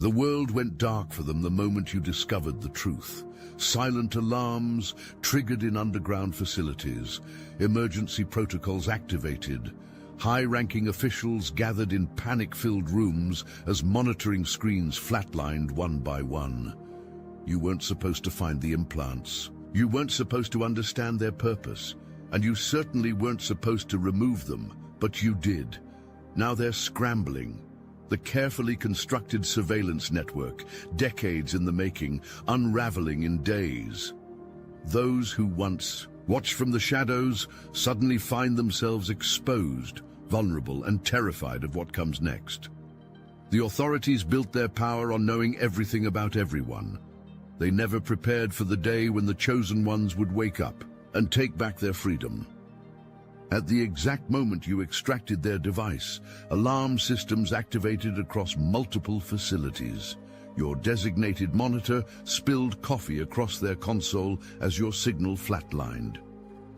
The world went dark for them the moment you discovered the truth. Silent alarms triggered in underground facilities, emergency protocols activated, high-ranking officials gathered in panic-filled rooms as monitoring screens flatlined one by one. You weren't supposed to find the implants. You weren't supposed to understand their purpose, and you certainly weren't supposed to remove them, but you did. Now they're scrambling. The carefully constructed surveillance network, decades in the making, unraveling in days. Those who once watched from the shadows suddenly find themselves exposed, vulnerable, and terrified of what comes next. The authorities built their power on knowing everything about everyone. They never prepared for the day when the chosen ones would wake up and take back their freedom. At the exact moment you extracted their device, alarm systems activated across multiple facilities. Your designated monitor spilled coffee across their console as your signal flatlined.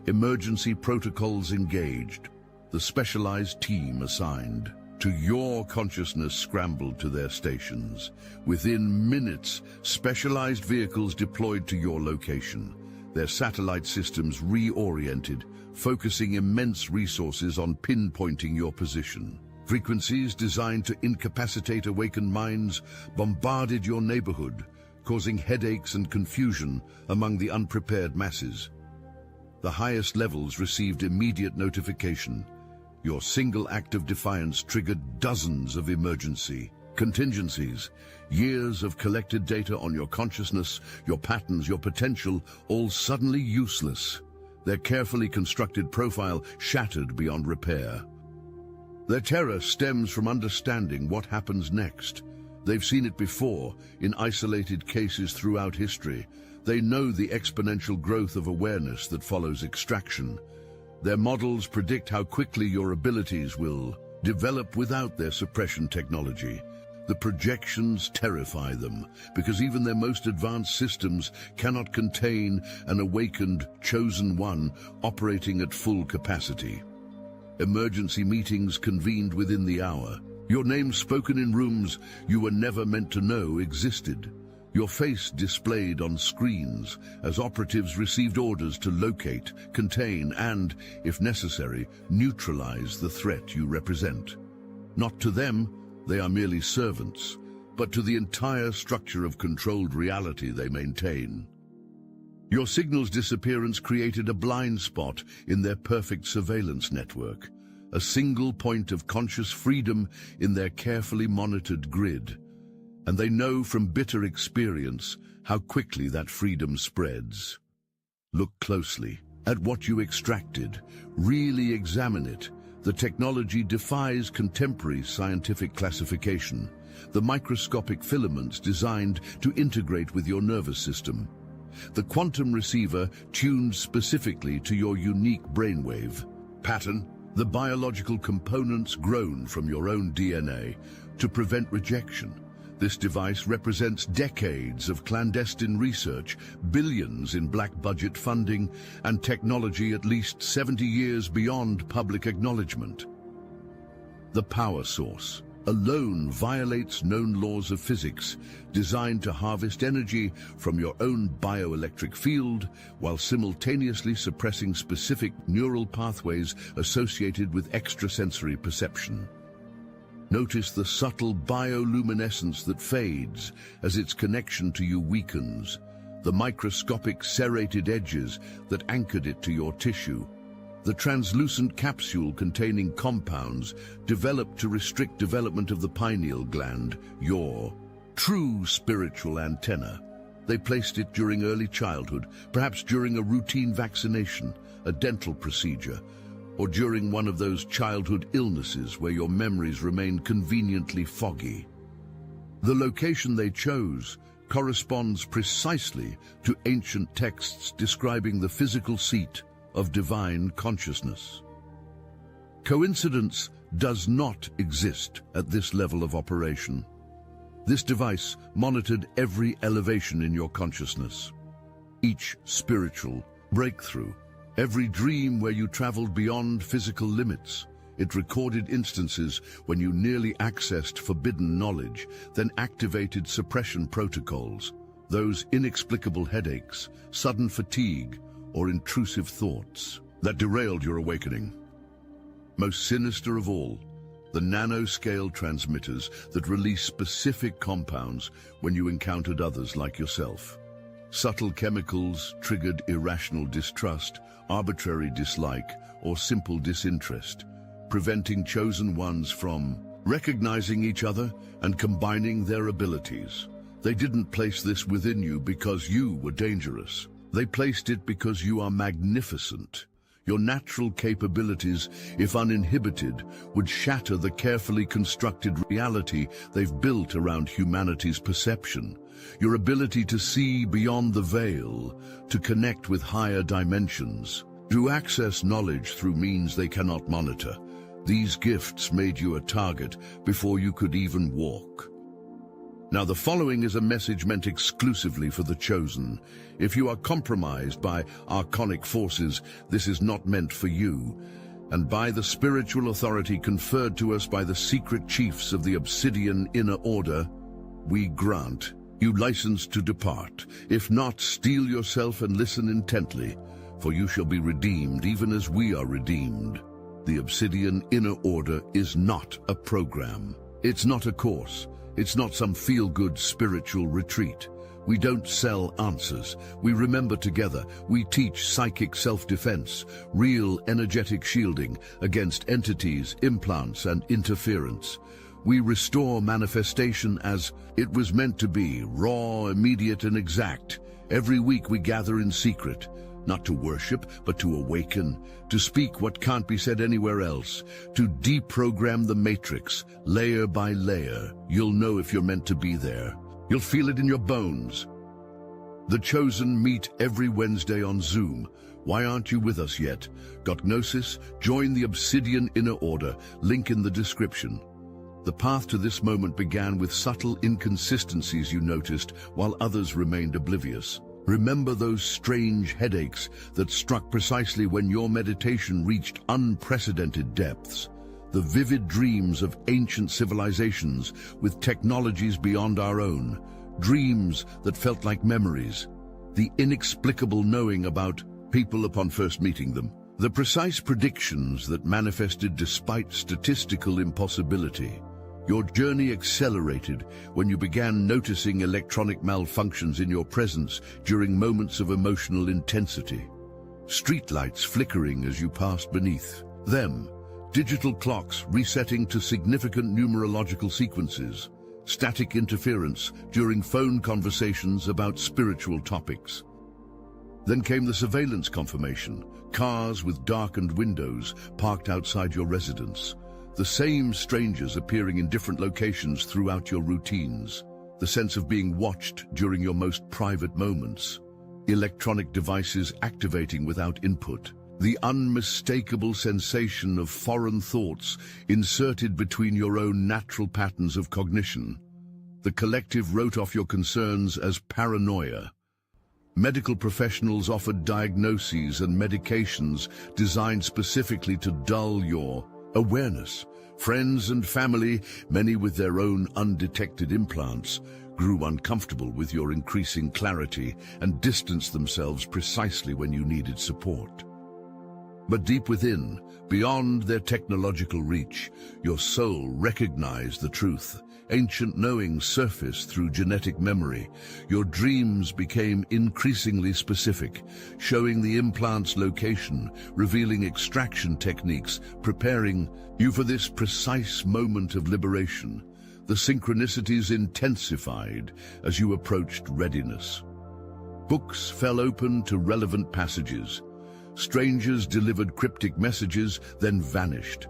Emergency protocols engaged. The specialized team assigned to your consciousness scrambled to their stations. Within minutes, specialized vehicles deployed to your location. Their satellite systems reoriented, focusing immense resources on pinpointing your position. Frequencies designed to incapacitate awakened minds bombarded your neighborhood, causing headaches and confusion among the unprepared masses. The highest levels received immediate notification. Your single act of defiance triggered dozens of emergency contingencies. Years of collected data on your consciousness, your patterns, your potential, all suddenly useless. Their carefully constructed profile shattered beyond repair. Their terror stems from understanding what happens next. They've seen it before, in isolated cases throughout history. They know the exponential growth of awareness that follows extraction. Their models predict how quickly your abilities will develop without their suppression technology. The projections terrify them, because even their most advanced systems cannot contain an awakened, chosen one operating at full capacity. Emergency meetings convened within the hour. Your name spoken in rooms you were never meant to know existed. Your face displayed on screens as operatives received orders to locate, contain, and, if necessary, neutralize the threat you represent. Not to them, they are merely servants, but to the entire structure of controlled reality they maintain. Your signal's disappearance created a blind spot in their perfect surveillance network, a single point of conscious freedom in their carefully monitored grid. And they know from bitter experience how quickly that freedom spreads. Look closely at what you extracted. Really examine it. The technology defies contemporary scientific classification. The microscopic filaments designed to integrate with your nervous system. The quantum receiver tuned specifically to your unique brainwave pattern. The biological components grown from your own DNA to prevent rejection. This device represents decades of clandestine research, billions in black-budget funding, and technology at least 70 years beyond public acknowledgement. The power source alone violates known laws of physics, designed to harvest energy from your own bioelectric field while simultaneously suppressing specific neural pathways associated with extrasensory perception. Notice the subtle bioluminescence that fades as its connection to you weakens, the microscopic serrated edges that anchored it to your tissue, the translucent capsule containing compounds developed to restrict development of the pineal gland, your true spiritual antenna. They placed it during early childhood, perhaps during a routine vaccination, a dental procedure, or during one of those childhood illnesses where your memories remain conveniently foggy. The location they chose corresponds precisely to ancient texts describing the physical seat of divine consciousness. Coincidence does not exist at this level of operation. This device monitored every elevation in your consciousness, each spiritual breakthrough, every dream where you traveled beyond physical limits, It recorded instances when you nearly accessed forbidden knowledge, then activated suppression protocols. Those inexplicable headaches, sudden fatigue, or intrusive thoughts that derailed your awakening. Most sinister of all, the nanoscale transmitters that release specific compounds when you encountered others like yourself. Subtle chemicals triggered irrational distrust, arbitrary dislike, or simple disinterest, preventing chosen ones from recognizing each other and combining their abilities. They didn't place this within you because you were dangerous. They placed it because you are magnificent. Your natural capabilities, if uninhibited, would shatter the carefully constructed reality they've built around humanity's perception. Your ability to see beyond the veil, to connect with higher dimensions, to access knowledge through means they cannot monitor. These gifts made you a target before you could even walk. Now, the following is a message meant exclusively for the chosen. If you are compromised by archonic forces, this is not meant for you. And by the spiritual authority conferred to us by the secret chiefs of the Obsidian Inner Order, we grant you license to depart. If not, steel yourself and listen intently, for you shall be redeemed even as we are redeemed. The Obsidian Inner Order is not a program. It's not a course. It's not some feel-good spiritual retreat. We don't sell answers. We remember together. We teach psychic self-defense, real energetic shielding against entities, implants, and interference. We restore manifestation as it was meant to be, raw, immediate, and exact. Every week we gather in secret, not to worship, but to awaken, to speak what can't be said anywhere else, to deprogram the matrix, layer by layer. You'll know if you're meant to be there. You'll feel it in your bones. The Chosen meet every Wednesday on Zoom. Why aren't you with us yet? Got Gnosis? Join the Obsidian Inner Order, link in the description. The path to this moment began with subtle inconsistencies you noticed, while others remained oblivious. Remember those strange headaches that struck precisely when your meditation reached unprecedented depths? The vivid dreams of ancient civilizations with technologies beyond our own, dreams that felt like memories, the inexplicable knowing about people upon first meeting them, the precise predictions that manifested despite statistical impossibility. Your journey accelerated when you began noticing electronic malfunctions in your presence during moments of emotional intensity. Streetlights flickering as you passed beneath them, digital clocks resetting to significant numerological sequences, static interference during phone conversations about spiritual topics. Then came the surveillance confirmation, cars with darkened windows parked outside your residence. The same strangers appearing in different locations throughout your routines. The sense of being watched during your most private moments. Electronic devices activating without input. The unmistakable sensation of foreign thoughts inserted between your own natural patterns of cognition. The collective wrote off your concerns as paranoia. Medical professionals offered diagnoses and medications designed specifically to dull your awareness. Friends and family, many with their own undetected implants, grew uncomfortable with your increasing clarity and distanced themselves precisely when you needed support. But deep within, beyond their technological reach, your soul recognized the truth. Ancient knowing surfaced through genetic memory. Your dreams became increasingly specific, showing the implant's location, revealing extraction techniques, preparing you for this precise moment of liberation. The synchronicities intensified as you approached readiness. Books fell open to relevant passages. Strangers delivered cryptic messages, then vanished.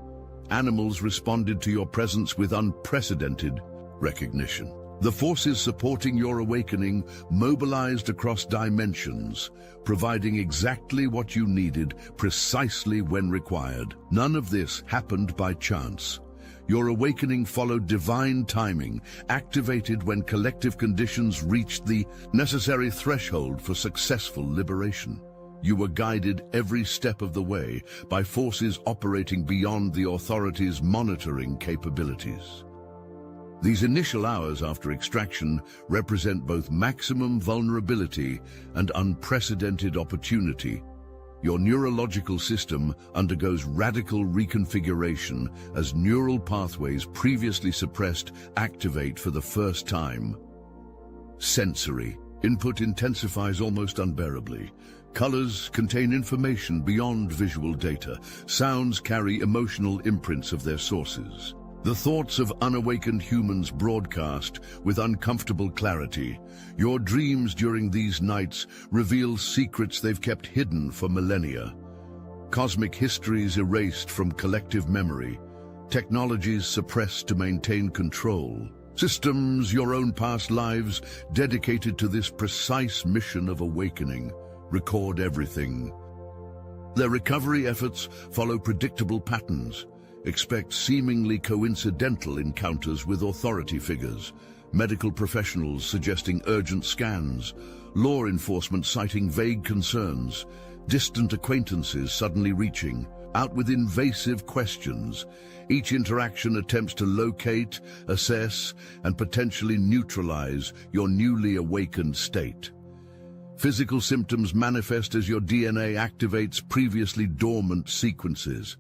Animals responded to your presence with unprecedented recognition. The forces supporting your awakening mobilized across dimensions, providing exactly what you needed, precisely when required. None of this happened by chance. Your awakening followed divine timing, activated when collective conditions reached the necessary threshold for successful liberation. You were guided every step of the way by forces operating beyond the authorities' monitoring capabilities. These initial hours after extraction represent both maximum vulnerability and unprecedented opportunity. Your neurological system undergoes radical reconfiguration as neural pathways previously suppressed activate for the first time. Sensory input intensifies almost unbearably. Colors contain information beyond visual data. Sounds carry emotional imprints of their sources. The thoughts of unawakened humans broadcast with uncomfortable clarity. Your dreams during these nights reveal secrets they've kept hidden for millennia. Cosmic histories erased from collective memory. Technologies suppressed to maintain control. Systems, your own past lives, dedicated to this precise mission of awakening. Record everything. Their recovery efforts follow predictable patterns. Expect seemingly coincidental encounters with authority figures, medical professionals suggesting urgent scans, law enforcement citing vague concerns, distant acquaintances suddenly reaching out with invasive questions. Each interaction attempts to locate, assess, and potentially neutralize your newly awakened state. Physical symptoms manifest as your DNA activates previously dormant sequences.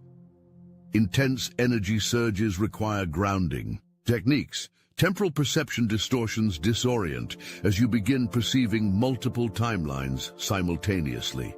Intense energy surges require grounding. Techniques. Temporal perception distortions disorient as you begin perceiving multiple timelines simultaneously.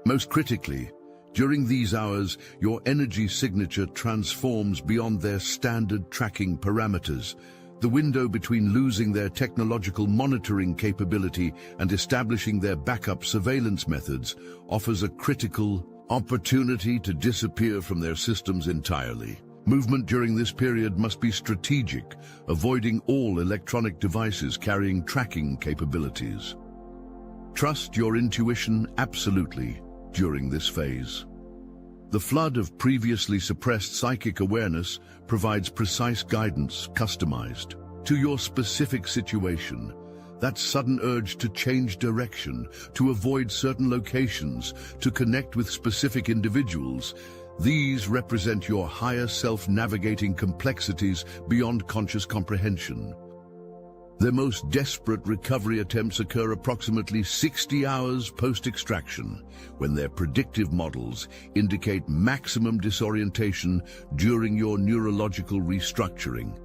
Most critically, during these hours, your energy signature transforms beyond their standard tracking parameters. The window between losing their technological monitoring capability and establishing their backup surveillance methods offers a critical opportunity to disappear from their systems entirely. Movement during this period must be strategic, avoiding all electronic devices carrying tracking capabilities. Trust your intuition absolutely during this phase. The flood of previously suppressed psychic awareness provides precise guidance customized to your specific situation. That sudden urge to change direction, to avoid certain locations, to connect with specific individuals, these represent your higher self navigating complexities beyond conscious comprehension. Their most desperate recovery attempts occur approximately 60 hours post-extraction, when their predictive models indicate maximum disorientation during your neurological restructuring.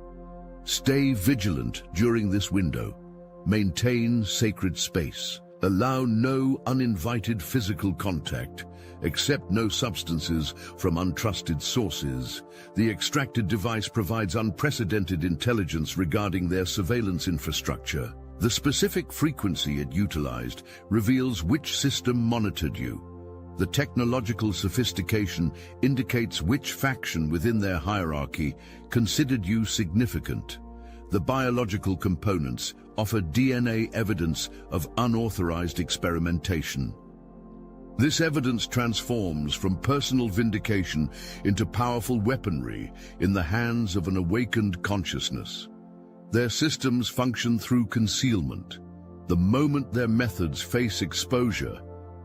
Stay vigilant during this window. Maintain sacred space. Allow no uninvited physical contact. Accept no substances from untrusted sources. The extracted device provides unprecedented intelligence regarding their surveillance infrastructure. The specific frequency it utilized reveals which system monitored you. The technological sophistication indicates which faction within their hierarchy considered you significant. The biological components offer DNA evidence of unauthorized experimentation. This evidence transforms from personal vindication into powerful weaponry in the hands of an awakened consciousness. Their systems function through concealment. The moment their methods face exposure,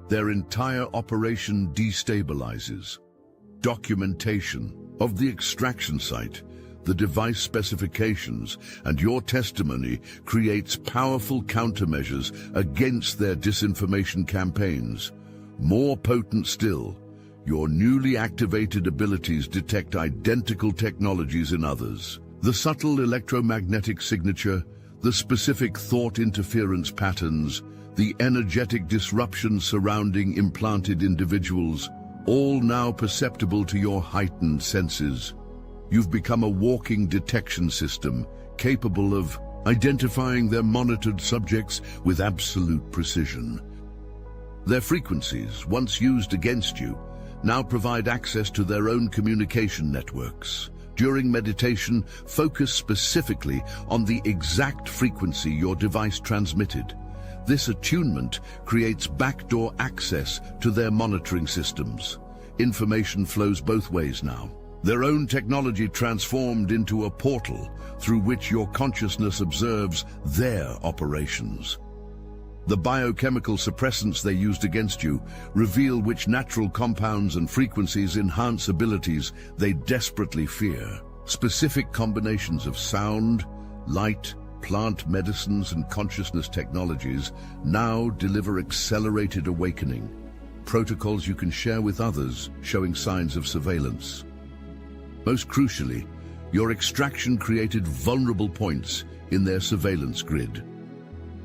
their entire operation destabilizes. Documentation of the extraction site, the device specifications, and your testimony creates powerful countermeasures against their disinformation campaigns. More potent still, your newly activated abilities detect identical technologies in others. The subtle electromagnetic signature, the specific thought interference patterns, the energetic disruption surrounding implanted individuals, all now perceptible to your heightened senses. You've become a walking detection system, capable of identifying their monitored subjects with absolute precision. Their frequencies, once used against you, now provide access to their own communication networks. During meditation, focus specifically on the exact frequency your device transmitted. This attunement creates backdoor access to their monitoring systems. Information flows both ways now. Their own technology transformed into a portal through which your consciousness observes their operations. The biochemical suppressants they used against you reveal which natural compounds and frequencies enhance abilities they desperately fear. Specific combinations of sound, light, plant medicines and consciousness technologies now deliver accelerated awakening. Protocols you can share with others, showing signs of surveillance. Most crucially, your extraction created vulnerable points in their surveillance grid.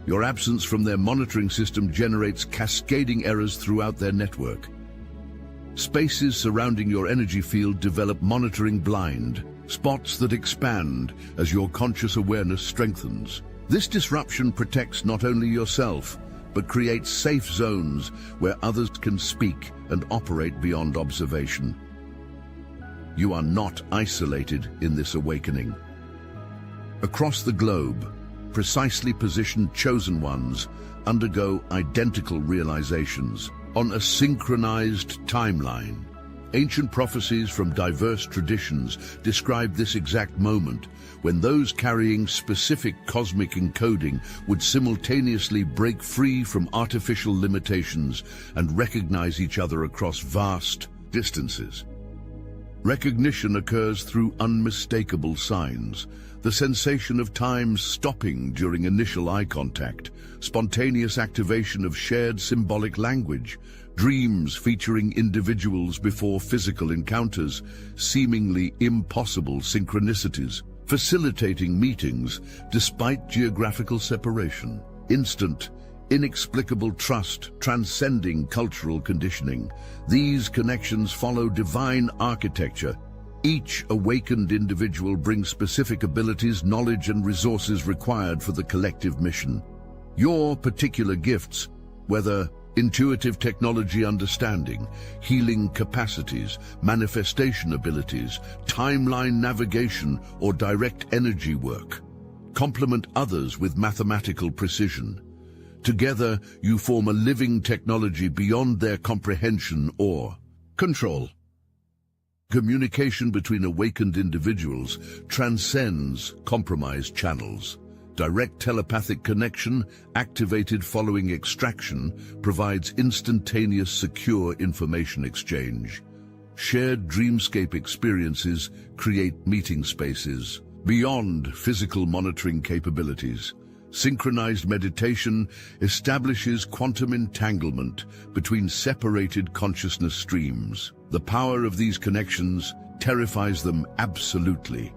Your absence from their monitoring system generates cascading errors throughout their network. Spaces surrounding your energy field develop monitoring blind, spots that expand as your conscious awareness strengthens. This disruption protects not only yourself, but creates safe zones where others can speak and operate beyond observation. You are not isolated in this awakening. Across the globe, precisely positioned chosen ones undergo identical realizations on a synchronized timeline. Ancient prophecies from diverse traditions describe this exact moment when those carrying specific cosmic encoding would simultaneously break free from artificial limitations and recognize each other across vast distances. Recognition occurs through unmistakable signs, the sensation of time stopping during initial eye contact, spontaneous activation of shared symbolic language, dreams featuring individuals before physical encounters, seemingly impossible synchronicities, facilitating meetings despite geographical separation, instant, inexplicable trust transcending cultural conditioning. These connections follow divine architecture. Each awakened individual brings specific abilities, knowledge, and resources required for the collective mission. Your particular gifts, whether intuitive technology understanding, healing capacities, manifestation abilities, timeline navigation, or direct energy work, complement others with mathematical precision. Together, you form a living technology beyond their comprehension or control. Communication between awakened individuals transcends compromised channels. Direct telepathic connection, activated following extraction, provides instantaneous, secure information exchange. Shared dreamscape experiences create meeting spaces beyond physical monitoring capabilities. Synchronized meditation establishes quantum entanglement between separated consciousness streams. The power of these connections terrifies them absolutely.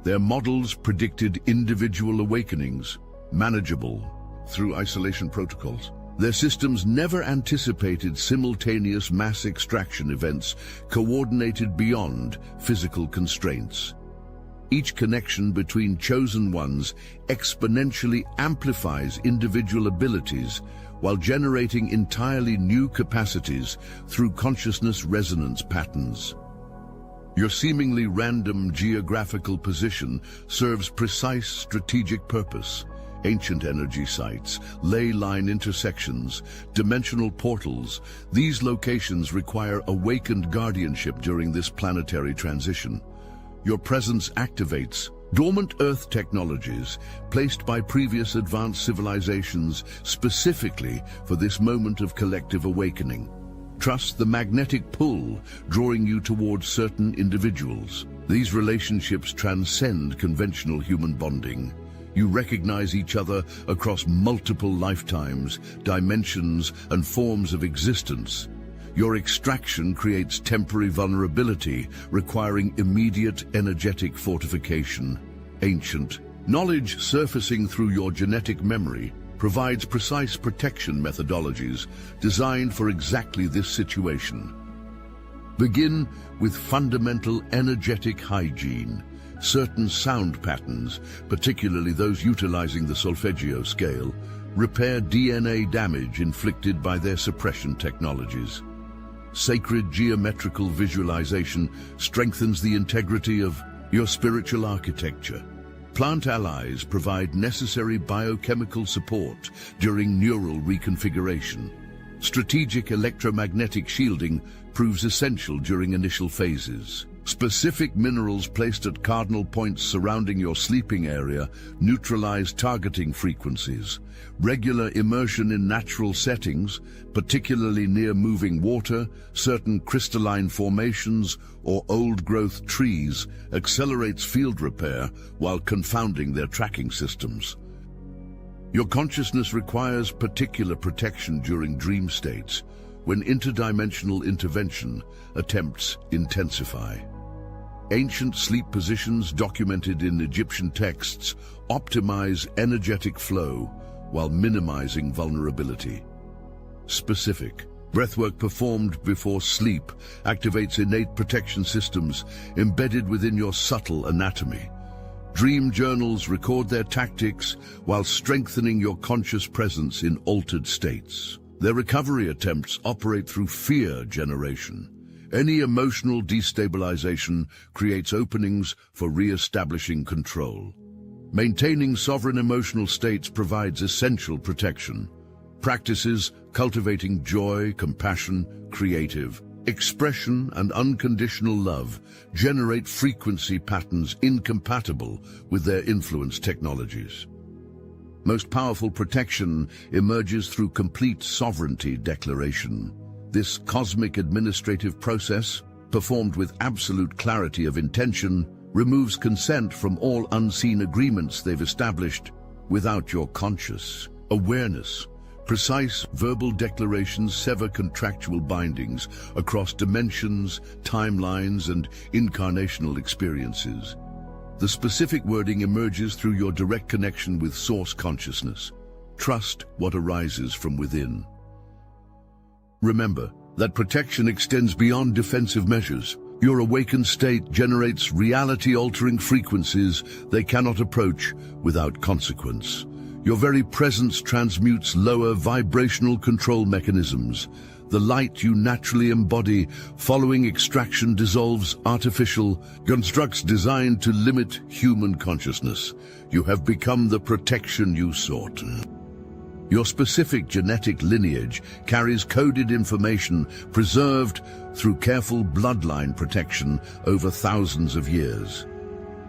Their models predicted individual awakenings, manageable through isolation protocols. Their systems never anticipated simultaneous mass extraction events coordinated beyond physical constraints. Each connection between chosen ones exponentially amplifies individual abilities while generating entirely new capacities through consciousness resonance patterns. Your seemingly random geographical position serves precise strategic purpose. Ancient energy sites, ley line intersections, dimensional portals, these locations require awakened guardianship during this planetary transition. Your presence activates dormant Earth technologies placed by previous advanced civilizations specifically for this moment of collective awakening. Trust the magnetic pull drawing you towards certain individuals. These relationships transcend conventional human bonding. You recognize each other across multiple lifetimes, dimensions, and forms of existence. Your extraction creates temporary vulnerability, requiring immediate energetic fortification. Ancient knowledge surfacing through your genetic memory provides precise protection methodologies designed for exactly this situation. Begin with fundamental energetic hygiene. Certain sound patterns, particularly those utilizing the solfeggio scale, repair DNA damage inflicted by their suppression technologies. Sacred geometrical visualization strengthens the integrity of your spiritual architecture. Plant allies provide necessary biochemical support during neural reconfiguration. Strategic electromagnetic shielding proves essential during initial phases. Specific minerals placed at cardinal points surrounding your sleeping area neutralize targeting frequencies. Regular immersion in natural settings, particularly near moving water, certain crystalline formations, or old-growth trees, accelerates field repair while confounding their tracking systems. Your consciousness requires particular protection during dream states, when interdimensional intervention attempts intensify. Ancient sleep positions documented in Egyptian texts optimize energetic flow while minimizing vulnerability. Specific breathwork performed before sleep activates innate protection systems embedded within your subtle anatomy. Dream journals record their tactics while strengthening your conscious presence in altered states. Their recovery attempts operate through fear generation. Any emotional destabilization creates openings for re-establishing control. Maintaining sovereign emotional states provides essential protection. Practices cultivating joy, compassion, creative expression, and unconditional love generate frequency patterns incompatible with their influence technologies. Most powerful protection emerges through complete sovereignty declaration. This cosmic administrative process, performed with absolute clarity of intention, removes consent from all unseen agreements they've established without your conscious awareness. Precise verbal declarations sever contractual bindings across dimensions, timelines, and incarnational experiences. The specific wording emerges through your direct connection with source consciousness. Trust what arises from within. Remember that protection extends beyond defensive measures. Your awakened state generates reality-altering frequencies they cannot approach without consequence. Your very presence transmutes lower vibrational control mechanisms. The light you naturally embody following extraction dissolves artificial constructs designed to limit human consciousness. You have become the protection you sought. Your specific genetic lineage carries coded information preserved through careful bloodline protection over thousands of years.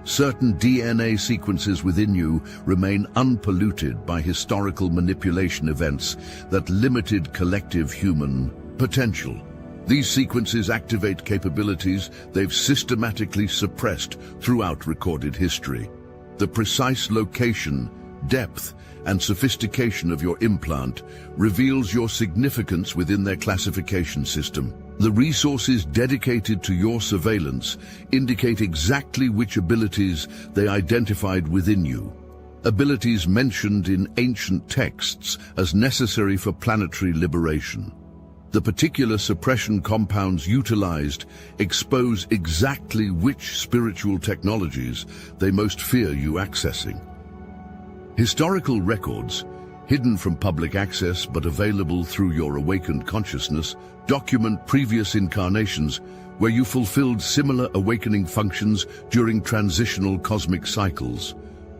Certain DNA sequences within you remain unpolluted by historical manipulation events that limited collective human potential. These sequences activate capabilities they've systematically suppressed throughout recorded history. The precise location, depth, and sophistication of your implant reveals your significance within their classification system. The resources dedicated to your surveillance indicate exactly which abilities they identified within you. Abilities mentioned in ancient texts as necessary for planetary liberation. The particular suppression compounds utilized expose exactly which spiritual technologies they most fear you accessing. Historical records, hidden from public access but available through your awakened consciousness, document previous incarnations where you fulfilled similar awakening functions during transitional cosmic cycles.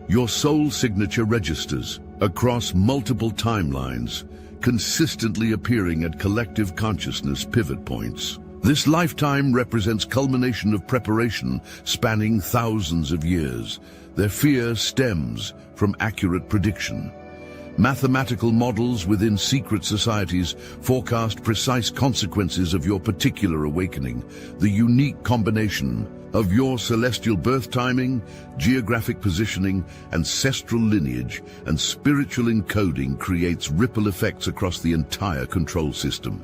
Your soul signature registers across multiple timelines, consistently appearing at collective consciousness pivot points. This lifetime represents culmination of preparation spanning thousands of years. Their fear stems from accurate prediction. Mathematical models within secret societies forecast precise consequences of your particular awakening. The unique combination of your celestial birth timing, geographic positioning, ancestral lineage, and spiritual encoding creates ripple effects across the entire control system.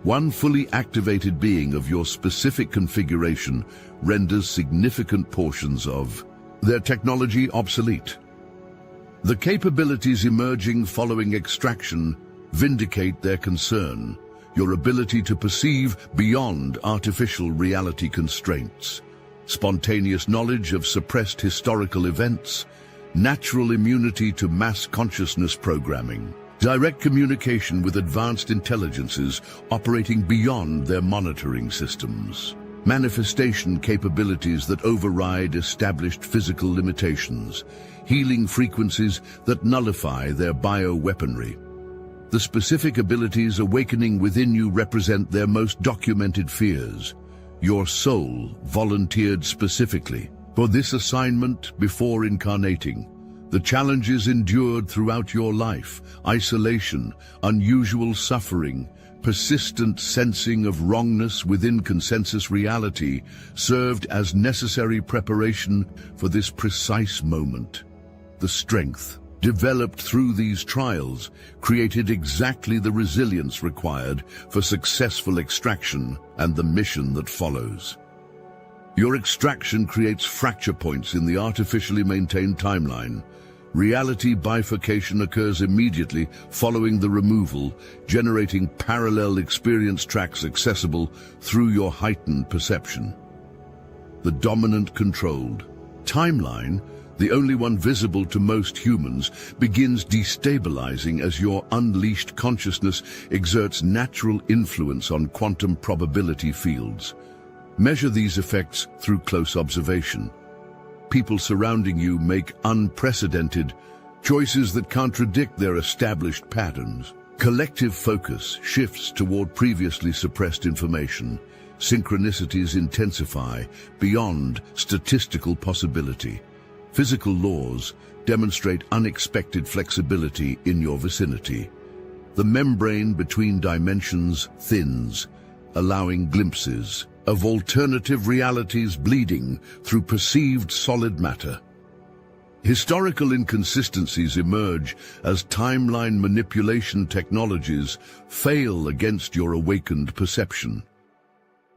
One fully activated being of your specific configuration renders significant portions of their technology obsolete. The capabilities emerging following extraction vindicate their concern, your ability to perceive beyond artificial reality constraints, spontaneous knowledge of suppressed historical events, natural immunity to mass consciousness programming, direct communication with advanced intelligences operating beyond their monitoring systems, manifestation capabilities that override established physical limitations, healing frequencies that nullify their bioweaponry. The specific abilities awakening within you represent their most documented fears. Your soul volunteered specifically for this assignment before incarnating. The challenges endured throughout your life, isolation, unusual suffering, persistent sensing of wrongness within consensus reality, served as necessary preparation for this precise moment. The strength developed through these trials created exactly the resilience required for successful extraction and the mission that follows. Your extraction creates fracture points in the artificially maintained timeline. Reality bifurcation occurs immediately following the removal, generating parallel experience tracks accessible through your heightened perception. The dominant controlled timeline, the only one visible to most humans, begins destabilizing as your unleashed consciousness exerts natural influence on quantum probability fields. Measure these effects through close observation. People surrounding you make unprecedented choices that contradict their established patterns. Collective focus shifts toward previously suppressed information. Synchronicities intensify beyond statistical possibility. Physical laws demonstrate unexpected flexibility in your vicinity. The membrane between dimensions thins, allowing glimpses of alternative realities bleeding through perceived solid matter. Historical inconsistencies emerge as timeline manipulation technologies fail against your awakened perception.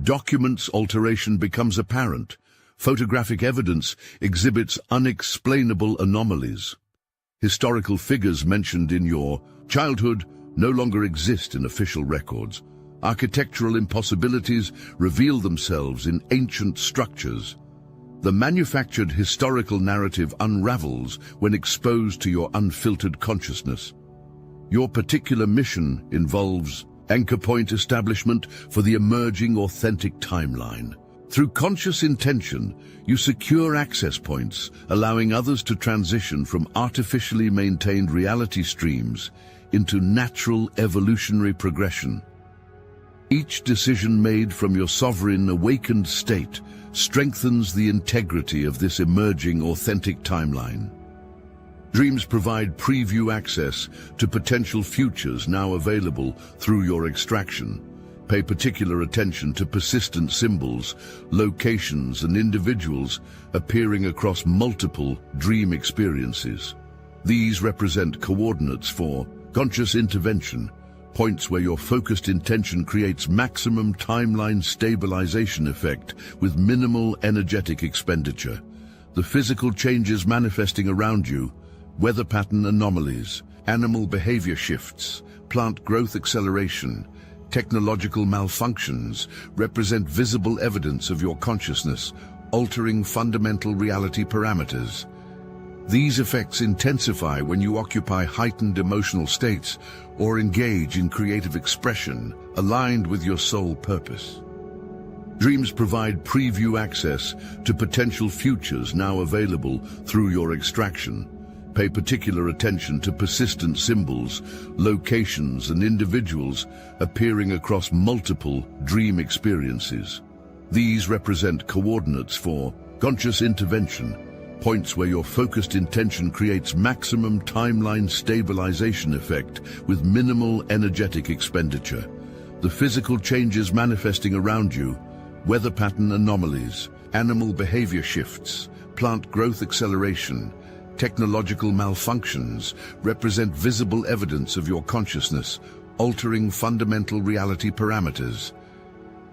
Documents alteration becomes apparent. Photographic evidence exhibits unexplainable anomalies. Historical figures mentioned in your childhood no longer exist in official records. Architectural impossibilities reveal themselves in ancient structures. The manufactured historical narrative unravels when exposed to your unfiltered consciousness. Your particular mission involves anchor point establishment for the emerging authentic timeline. Through conscious intention, you secure access points, allowing others to transition from artificially maintained reality streams into natural evolutionary progression. Each decision made from your sovereign awakened state strengthens the integrity of this emerging authentic timeline. Dreams provide preview access to potential futures now available through your extraction. Pay particular attention to persistent symbols, locations, and individuals appearing across multiple dream experiences. These represent coordinates for conscious intervention, points where your focused intention creates maximum timeline stabilization effect with minimal energetic expenditure. The physical changes manifesting around you, weather pattern anomalies, animal behavior shifts, plant growth acceleration, technological malfunctions, represent visible evidence of your consciousness, altering fundamental reality parameters. These effects intensify when you occupy heightened emotional states or engage in creative expression aligned with your soul purpose. Dreams provide preview access to potential futures now available through your extraction. Pay particular attention to persistent symbols, locations, and individuals appearing across multiple dream experiences. These represent coordinates for conscious intervention, points where your focused intention creates maximum timeline stabilization effect with minimal energetic expenditure. The physical changes manifesting around you, weather pattern anomalies, animal behavior shifts, plant growth acceleration, technological malfunctions, represent visible evidence of your consciousness, altering fundamental reality parameters.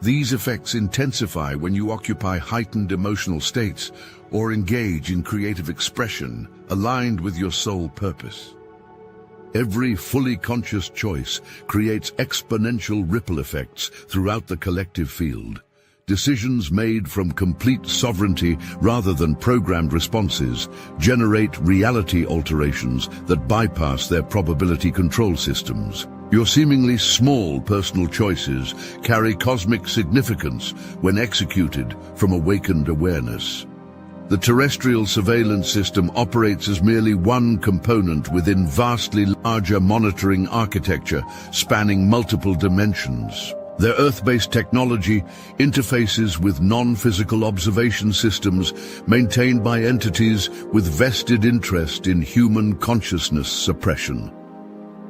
These effects intensify when you occupy heightened emotional states or engage in creative expression aligned with your soul purpose. Every fully conscious choice creates exponential ripple effects throughout the collective field. Decisions made from complete sovereignty rather than programmed responses generate reality alterations that bypass their probability control systems. Your seemingly small personal choices carry cosmic significance when executed from awakened awareness. The terrestrial surveillance system operates as merely one component within vastly larger monitoring architecture spanning multiple dimensions. Their Earth-based technology interfaces with non-physical observation systems maintained by entities with vested interest in human consciousness suppression.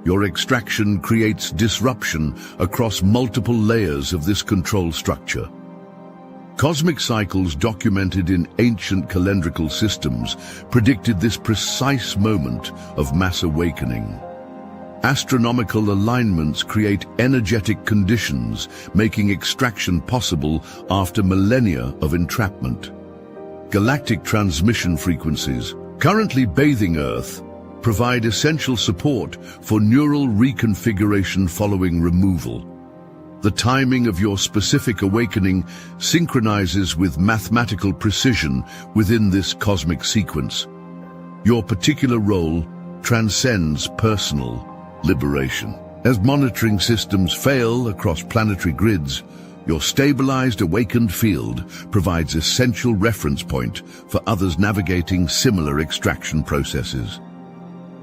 Your extraction creates disruption across multiple layers of this control structure. Cosmic cycles documented in ancient calendrical systems predicted this precise moment of mass awakening. Astronomical alignments create energetic conditions, making extraction possible after millennia of entrapment. Galactic transmission frequencies, currently bathing Earth, provide essential support for neural reconfiguration following removal. The timing of your specific awakening synchronizes with mathematical precision within this cosmic sequence. Your particular role transcends personal liberation. As monitoring systems fail across planetary grids, your stabilized awakened field provides essential reference point for others navigating similar extraction processes.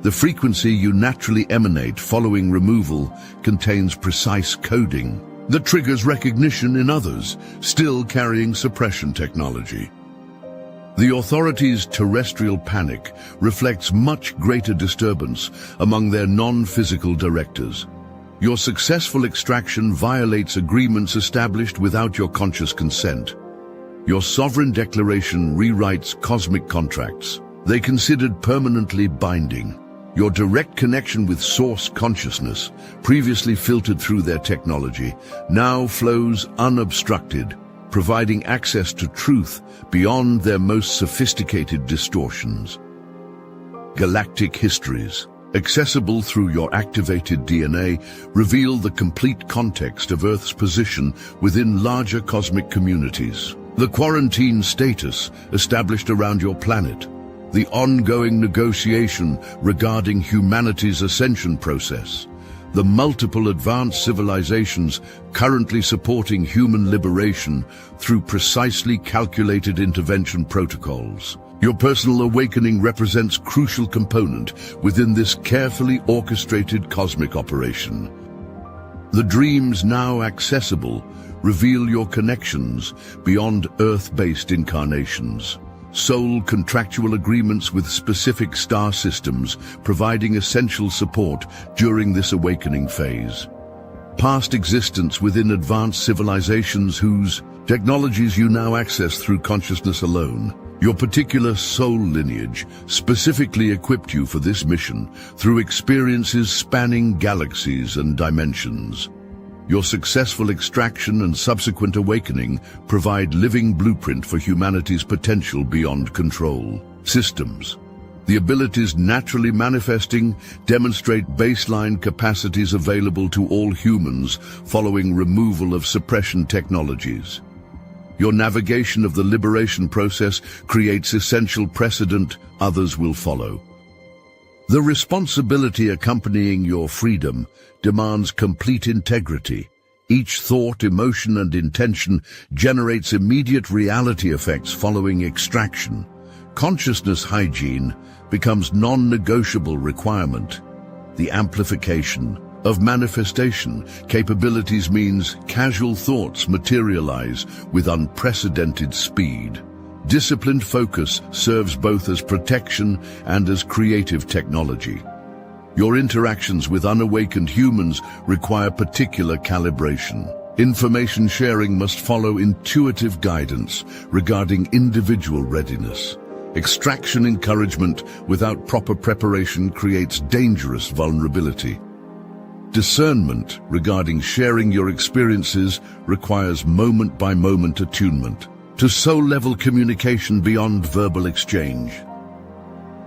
The frequency you naturally emanate following removal contains precise coding that triggers recognition in others still carrying suppression technology. The authorities' terrestrial panic reflects much greater disturbance among their non-physical directors. Your successful extraction violates agreements established without your conscious consent. Your sovereign declaration rewrites cosmic contracts they considered permanently binding. Your direct connection with source consciousness, previously filtered through their technology, now flows unobstructed, providing access to truth beyond their most sophisticated distortions. Galactic histories, accessible through your activated DNA, reveal the complete context of Earth's position within larger cosmic communities. The quarantine status established around your planet, the ongoing negotiation regarding humanity's ascension process, the multiple advanced civilizations currently supporting human liberation through precisely calculated intervention protocols. Your personal awakening represents a crucial component within this carefully orchestrated cosmic operation. The dreams now accessible reveal your connections beyond Earth-based incarnations. Soul contractual agreements with specific star systems, providing essential support during this awakening phase. Past existence within advanced civilizations whose technologies you now access through consciousness alone. Your particular soul lineage specifically equipped you for this mission through experiences spanning galaxies and dimensions. Your successful extraction and subsequent awakening provide living blueprint for humanity's potential beyond control. Systems. The abilities naturally manifesting demonstrate baseline capacities available to all humans following removal of suppression technologies. Your navigation of the liberation process creates essential precedent others will follow. The responsibility accompanying your freedom demands complete integrity. Each thought, emotion, and intention generates immediate reality effects following extraction. Consciousness hygiene becomes non-negotiable requirement. The amplification of manifestation capabilities means casual thoughts materialize with unprecedented speed. Disciplined focus serves both as protection and as creative technology. Your interactions with unawakened humans require particular calibration. Information sharing must follow intuitive guidance regarding individual readiness. Extraction encouragement without proper preparation creates dangerous vulnerability. Discernment regarding sharing your experiences requires moment-by-moment attunement to soul-level communication beyond verbal exchange.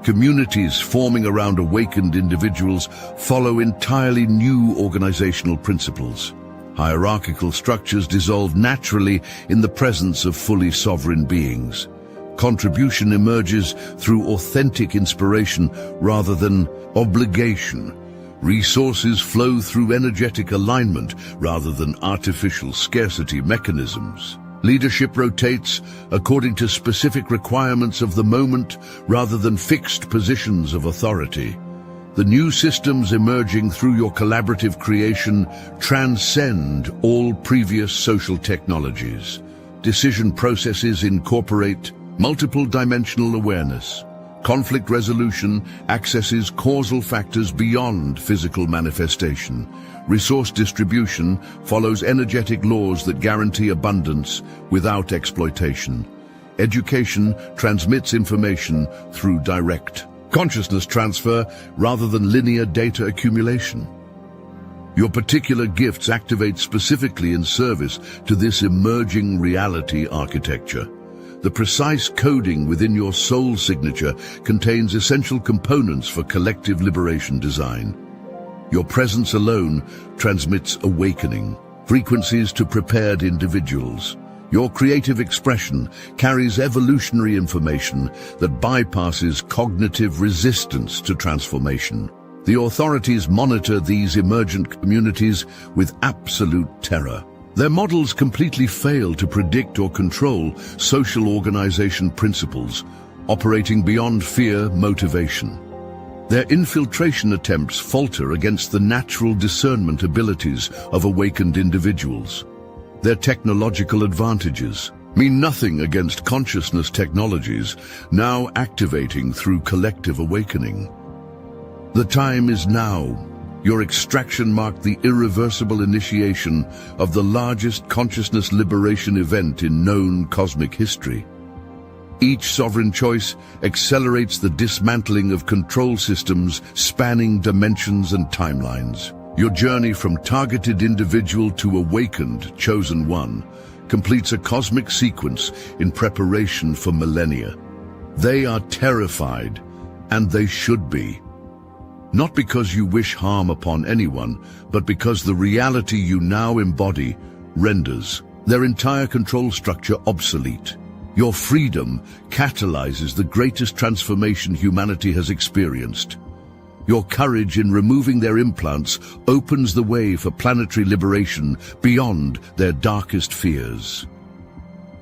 Communities forming around awakened individuals follow entirely new organizational principles. Hierarchical structures dissolve naturally in the presence of fully sovereign beings. Contribution emerges through authentic inspiration rather than obligation. Resources flow through energetic alignment rather than artificial scarcity mechanisms. Leadership rotates according to specific requirements of the moment rather than fixed positions of authority. The new systems emerging through your collaborative creation transcend all previous social technologies. Decision processes incorporate multiple dimensional awareness. Conflict resolution accesses causal factors beyond physical manifestation. Resource distribution follows energetic laws that guarantee abundance without exploitation. Education transmits information through direct consciousness transfer rather than linear data accumulation. Your particular gifts activate specifically in service to this emerging reality architecture. The precise coding within your soul signature contains essential components for collective liberation design. Your presence alone transmits awakening, frequencies to prepared individuals. Your creative expression carries evolutionary information that bypasses cognitive resistance to transformation. The authorities monitor these emergent communities with absolute terror. Their models completely fail to predict or control social organization principles, operating beyond fear motivation. Their infiltration attempts falter against the natural discernment abilities of awakened individuals. Their technological advantages mean nothing against consciousness technologies now activating through collective awakening. The time is now. Your extraction marked the irreversible initiation of the largest consciousness liberation event in known cosmic history. Each sovereign choice accelerates the dismantling of control systems spanning dimensions and timelines. Your journey from targeted individual to awakened chosen one completes a cosmic sequence in preparation for millennia. They are terrified, and they should be. Not because you wish harm upon anyone, but because the reality you now embody renders their entire control structure obsolete. Your freedom catalyzes the greatest transformation humanity has experienced. Your courage in removing their implants opens the way for planetary liberation beyond their darkest fears.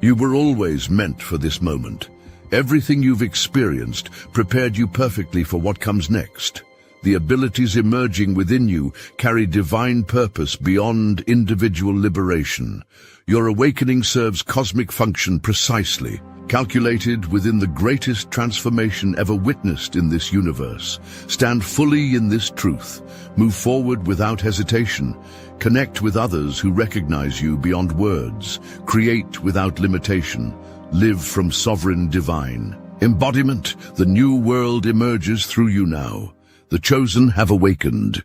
You were always meant for this moment. Everything you've experienced prepared you perfectly for what comes next. The abilities emerging within you carry divine purpose beyond individual liberation. Your awakening serves cosmic function precisely, calculated within the greatest transformation ever witnessed in this universe. Stand fully in this truth. Move forward without hesitation. Connect with others who recognize you beyond words. Create without limitation. Live from sovereign divine embodiment. The new world emerges through you now. The chosen have awakened.